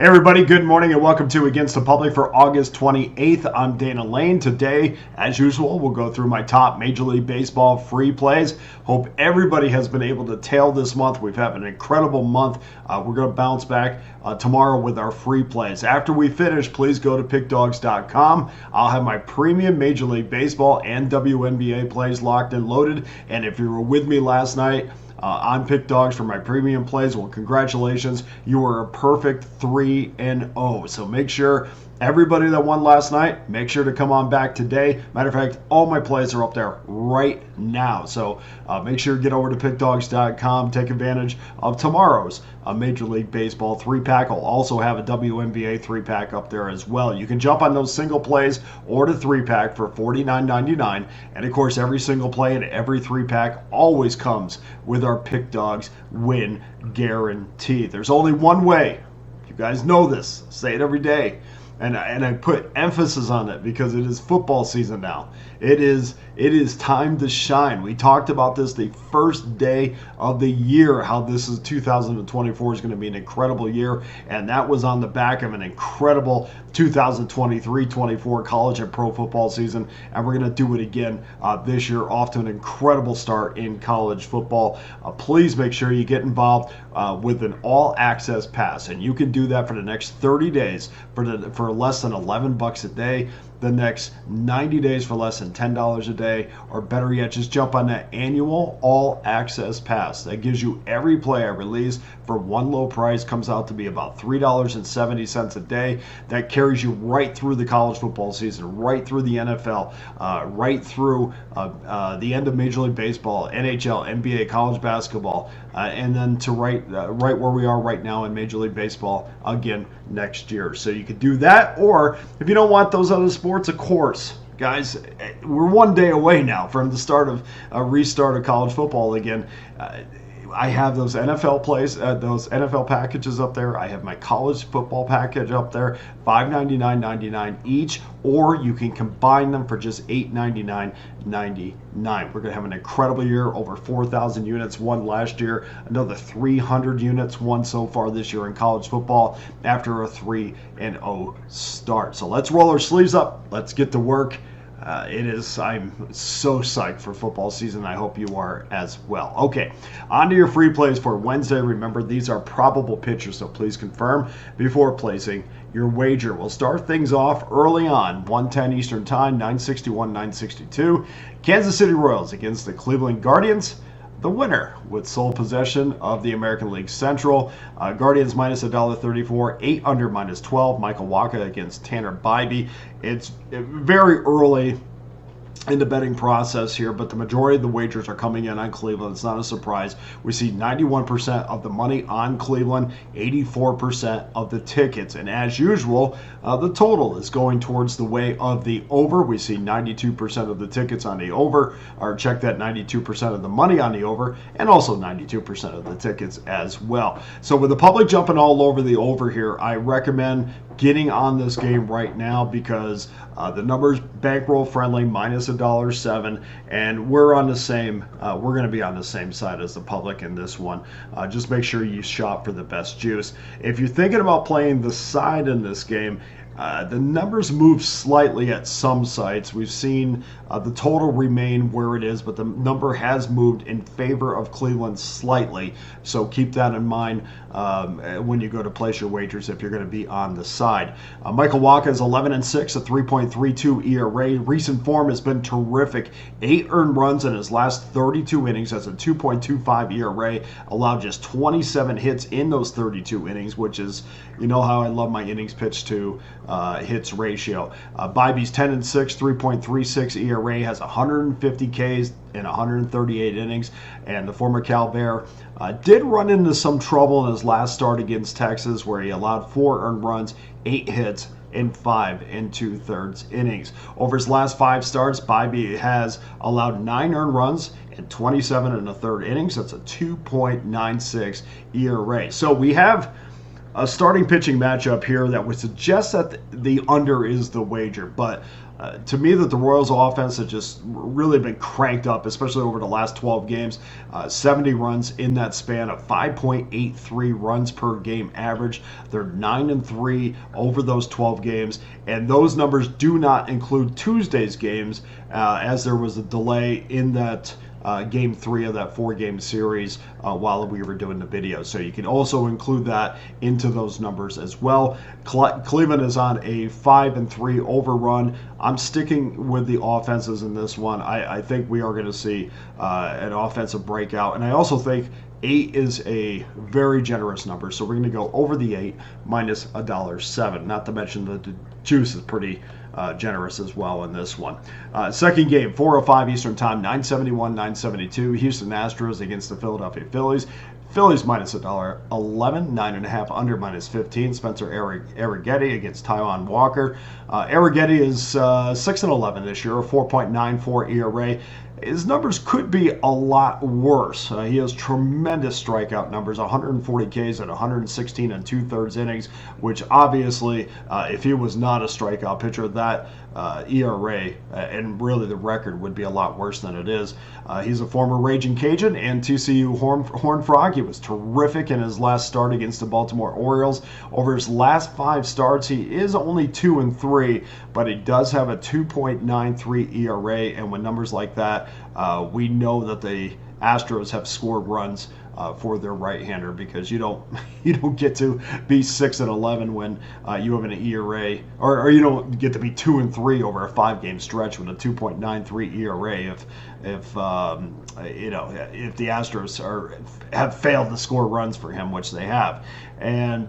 Hey everybody, good morning and welcome to Against the Public for August 28th. I'm Dana Lane. Today, as usual, we'll go through my top Major League Baseball free plays. Hope everybody has been able to tail this month. We've had an incredible month. We're going to bounce back tomorrow with our free plays. After we finish, please go to pickdawgz.com. I'll have my premium Major League Baseball and WNBA plays locked and loaded. And if you were with me last night, on Pick Dawgz for my premium plays, well, congratulations. You were a perfect 3-0. So make sure everybody that won last night, make sure to come on back today. Matter of fact, all my plays are up there right now. So make sure to get over to pickdawgz.com. Take advantage of tomorrow's Major League Baseball 3-pack. I'll also have a WNBA 3-pack up there as well. You can jump on those single plays or the 3-pack for $49.99. And of course, every single play and every 3-pack always comes with our Pick Dawgz win guarantee. There's only one way. You guys know this. Say it every day. And I put emphasis on it because it is football season now. It is time to shine. We talked about this the first day of the year, how this is 2024 is going to be an incredible year, and that was on the back of an incredible 2023-24 college and pro football season, and we're going to do it again this year, off to an incredible start in college football. Please make sure you get involved with an all-access pass, and you can do that for the next 30 days for less than $11 a day, the next 90 days for less than $10 a day, or better yet, just jump on that annual all-access pass. That gives you every play I release for one low price. Comes out to be about $3.70 a day. That carries you right through the college football season, right through the NFL, right through the end of Major League Baseball, NHL, NBA, college basketball, and then to right where we are right now in Major League Baseball again next year. So you could do that, or if you don't want those other sports, of course, guys, we're one day away now from the start of a restart of college football again. I have those NFL plays, those NFL packages up there. I have my college football package up there, $599.99 each, or you can combine them for just $899.99. We're going to have an incredible year, over 4,000 units won last year, another 300 units won so far this year in college football after a 3-0 start. So let's roll our sleeves up. Let's get to work. I'm so psyched for football season. I hope you are as well. Okay, on to your free plays for Wednesday. Remember, these are probable pitchers, so please confirm before placing your wager. We'll start things off early on, 1:10 Eastern Time, 961, 962. Kansas City Royals against the Cleveland Guardians. The winner with sole possession of the American League Central. Guardians minus $1.34, 8 under minus 12. Michael Wacha against Tanner Bybee. It's very early in the betting process here, but the majority of the wagers are coming in on Cleveland. It's not a surprise. We see 91% of the money on Cleveland, 84% of the tickets. And as usual, the total is going towards the way of the over. We see 92% of the tickets on the over, or check that, 92% of the money on the over, and also 92% of the tickets as well. So with the public jumping all over the over here, I recommend getting on this game right now because the number's bankroll friendly, minus $1.07, and we're on the same. We're going to be on the same side as the public in this one. Just make sure you shop for the best juice. If you're thinking about playing the side in this game, the numbers move slightly at some sites. We've seen the total remain where it is, but the number has moved in favor of Cleveland slightly. So keep that in mind when you go to place your wagers if you're going to be on the side. Michael Wacha is 11-6, a 3.32 ERA. Recent form has been terrific. 8 earned runs in his last 32 innings. That's a 2.25 ERA. Allowed just 27 hits in those 32 innings, which is, you know how I love my innings pitched to hits ratio. Bybee's 10-6, 3.36 ERA, has 150 Ks in 138 innings, and the former Cal Bear did run into some trouble in his last start against Texas, where he allowed 4 earned runs, 8 hits in 5 2/3 innings. Over his last 5 starts, Bybee has allowed 9 earned runs in 27 1/3 innings. That's a 2.96 ERA. So we have a starting pitching matchup here that would suggest that the under is the wager. But to me, that the Royals' offense has just really been cranked up, especially over the last 12 games. 70 runs in that span of 5.83 runs per game average. They're 9-3 over those 12 games, and those numbers do not include Tuesday's games, as there was a delay in that game 3 of that 4-game series while we were doing the video. So you can also include that into those numbers as well. Cleveland is on a 5-3 overrun. I'm sticking with the offenses in this one. I think we are going to see an offensive breakout. And I also think 8 is a very generous number. So we're going to go over the 8 minus $1.07. Not to mention that the juice is pretty generous as well in this one. Second game, 4:05 Eastern Time, 971, 972. Houston Astros against the Philadelphia Phillies. Phillies minus $1.11, 9.5 under minus 15. Spencer Arrighetti against Taijuan Walker. Arrighetti is 6-11 this year, a 4.94 ERA. His numbers could be a lot worse. He has tremendous strikeout numbers, 140 Ks at 116 and 2/3 innings, which obviously, if he was not a strikeout pitcher, that ERA and really the record would be a lot worse than it is. He's a former Raging Cajun and TCU Horned Frog. He was terrific in his last start against the Baltimore Orioles. Over his last 5 starts, he is only 2-3, but he does have a 2.93 ERA, and with numbers like that, we know that the Astros have scored runs for their right-hander, because you don't get to be 6-11 when you have an ERA, or you don't get to be 2-3 over a 5-game stretch with a 2.93 ERA if the Astros have failed to score runs for him, which they have. And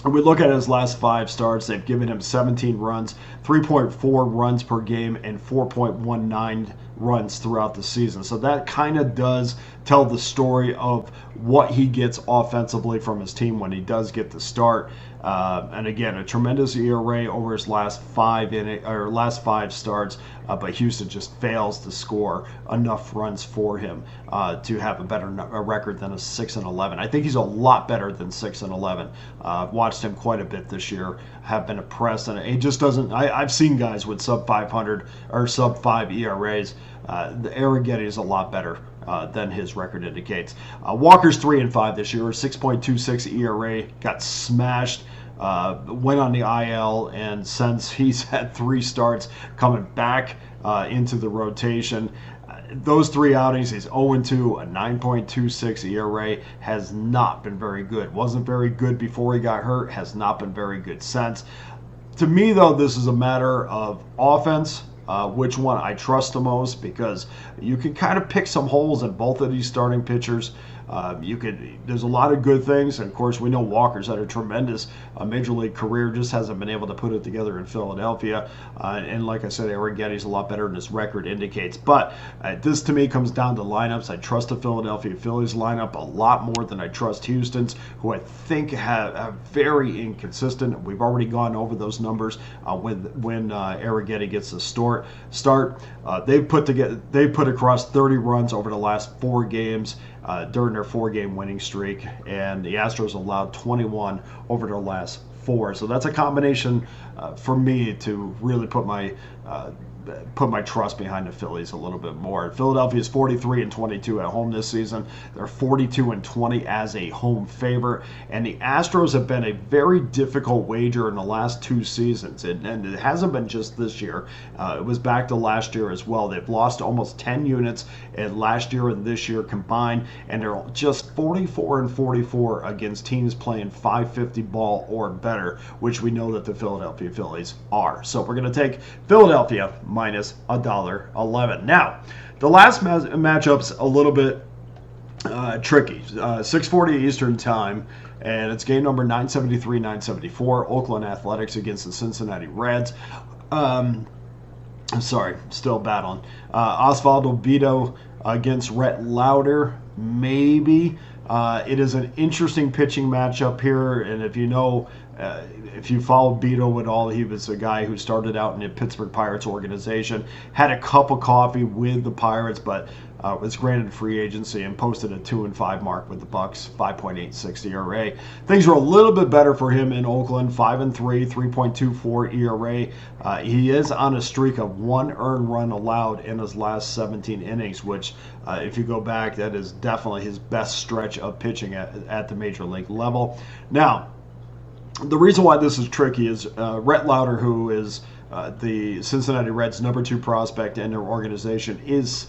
we look at his last 5 starts, they've given him 17 runs, 3.4 runs per game, and 4.19 runs throughout the season. So that kind of does tell the story of what he gets offensively from his team when he does get the start. And again, a tremendous ERA over his last 5 starts, but Houston just fails to score enough runs for him to have a record than a 6-11. I think he's a lot better than 6-11. I've watched him quite a bit this year, have been impressed, and he just doesn't. I've seen guys with sub 500 or sub 5 ERAs. The Arrighetti is a lot better than his record indicates. Walker's 3-5 this year, 6.26 ERA, got smashed. Went on the IL, and since he's had 3 starts coming back into the rotation, those 3 outings, he's 0-2, a 9.26 ERA, has not been very good. Wasn't very good before he got hurt, has not been very good since. To me, though, this is a matter of offense. Which one I trust the most, because you can kind of pick some holes in both of these starting pitchers. There's a lot of good things, and of course we know Walker's had a tremendous major league career, just hasn't been able to put it together in Philadelphia. And like I said, Arrighetti's a lot better than his record indicates. But this to me comes down to lineups. I trust the Philadelphia Phillies lineup a lot more than I trust Houston's, who I think have very inconsistent. We've already gone over those numbers when Arrighetti gets the start. They've put across 30 runs over the last 4 games. During their 4-game winning streak, and the Astros allowed 21 over their last 4. So that's a combination for me to really put my trust behind the Phillies a little bit more. Philadelphia is 43-22 at home this season. They're 42-20 as a home favorite, and the Astros have been a very difficult wager in the last 2 seasons, and it hasn't been just this year. It was back to last year as well. They've lost almost 10 units in last year and this year combined, and they're just 44-44 against teams playing .550 ball or better, which we know that the Philadelphia Phillies are. So we're going to take Philadelphia minus $1.11. Now, the last matchup's a little bit tricky. 6:40 Eastern Time, and it's game number 973-974. Oakland Athletics against the Cincinnati Reds. I'm sorry, still battling. Osvaldo Bido against Rhett Lauder, maybe. It is an interesting pitching matchup here, and if you followed Beto at all, he was a guy who started out in the Pittsburgh Pirates organization, had a cup of coffee with the Pirates, but was granted free agency and posted a 2-5 mark with the Bucks, 5.86 ERA. Things were a little bit better for him in Oakland, 5-3, 3.24 ERA. He is on a streak of 1 earned run allowed in his last 17 innings, which, if you go back, that is definitely his best stretch of pitching at the major league level. Now, the reason why this is tricky is Rhett Lauder, who is the Cincinnati Reds' #2 prospect in their organization, is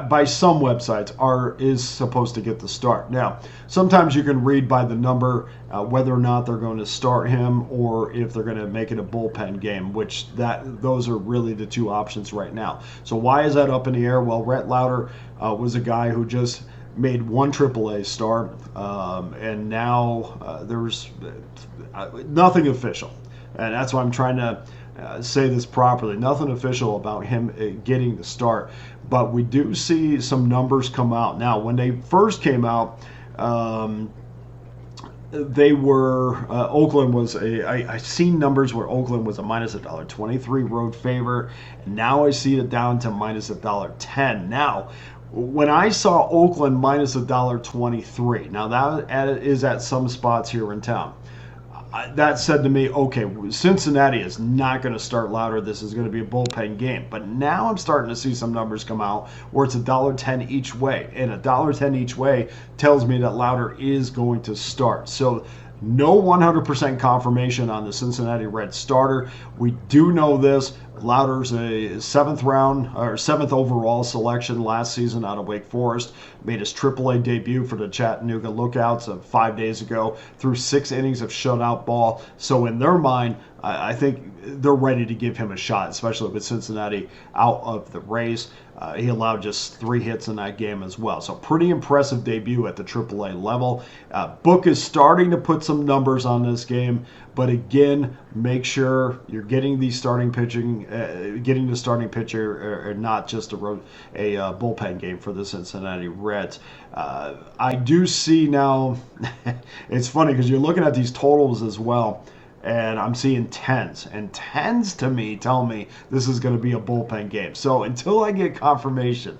by some websites is supposed to get the start. Now, sometimes you can read by the number whether or not they're going to start him or if they're going to make it a bullpen game, which those are really the two options right now. So why is that up in the air? Well, Rhett Lauder was a guy who just made 1 AAA start, and now there's nothing official. And that's why I'm trying to say this properly. Nothing official about him getting the start. But we do see some numbers come out. Now, when they first came out, they were, Oakland was I seen numbers where Oakland was a minus $1.23 road favor. And now I see it down to minus $1.10. Now, when I saw Oakland minus $1.23, now that is at some spots here in town. That said to me, okay, Cincinnati is not going to start Lauder. This is going to be a bullpen game. But now I'm starting to see some numbers come out where it's $1.10 each way. And $1.10 each way tells me that Lauder is going to start. So no 100% confirmation on the Cincinnati Reds starter. We do know this. Lauder's a 7th overall selection last season out of Wake Forest. Made his AAA debut for the Chattanooga Lookouts 5 days ago. Threw 6 innings of shutout ball. So in their mind, I think they're ready to give him a shot, especially with Cincinnati out of the race. He allowed just 3 hits in that game as well. So pretty impressive debut at the AAA level. Book is starting to put some numbers on this game. But again, make sure you're getting the starting pitcher, and not just a bullpen game for the Cincinnati Reds. I do see now, it's funny because you're looking at these totals as well, and I'm seeing 10s. And 10s to me tell me this is going to be a bullpen game. So until I get confirmation,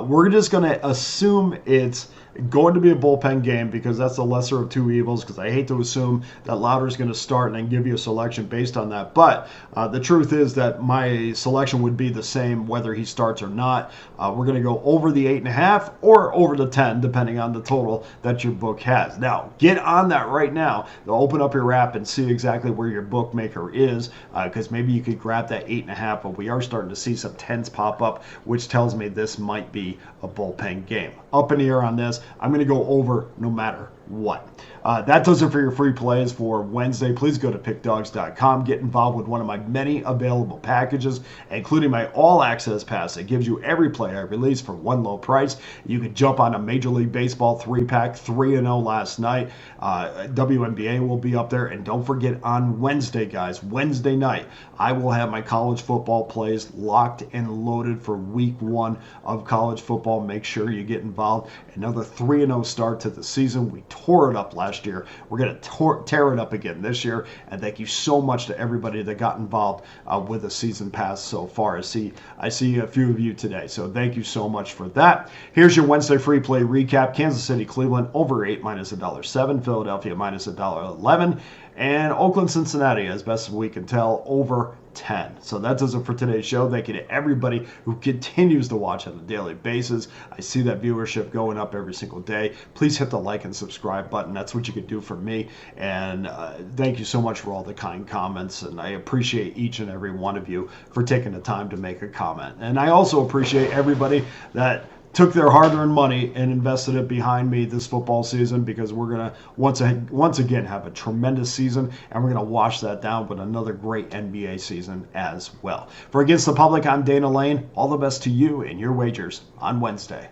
we're just going to assume it's going to be a bullpen game because that's the lesser of two evils, because I hate to assume that Lauder's going to start and then give you a selection based on that. But the truth is that my selection would be the same whether he starts or not. We're going to go over the 8.5 or over the 10, depending on the total that your book has. Now, get on that right now. Open up your app and see exactly where your bookmaker is, because maybe you could grab that 8.5, but we are starting to see some 10s pop up, which tells me this might be a bullpen game. Up in the air on this. I'm going to go over no matter what. That does it for your free plays for Wednesday. Please go to pickdawgz.com. Get involved with one of my many available packages, including my all-access pass that gives you every play I release for one low price. You can jump on a Major League Baseball 3-pack, 3-0 last night. WNBA will be up there. And don't forget on Wednesday, guys, Wednesday night, I will have my college football plays locked and loaded for week 1 of college football. Make sure you get involved. Another 3-0 start to the season. We tore it up last year. We're going to tear it up again this year. And thank you so much to everybody that got involved with the season pass so far. I see a few of you today. So thank you so much for that. Here's your Wednesday free play recap. Kansas City, Cleveland, over 8 minus $1.07. Philadelphia minus $1.11. And Oakland, Cincinnati, as best as we can tell, over 10. So that does it for today's show. Thank you to everybody who continues to watch on a daily basis. I see that viewership going up every single day. Please hit the like and subscribe button. That's what you could do for me. And thank you so much for all the kind comments. And I appreciate each and every one of you for taking the time to make a comment. And I also appreciate everybody that took their hard-earned money and invested it behind me this football season, because we're going to once again have a tremendous season, and we're going to wash that down with another great NBA season as well. For Against the Public, I'm Dana Lane. All the best to you and your wagers on Wednesday.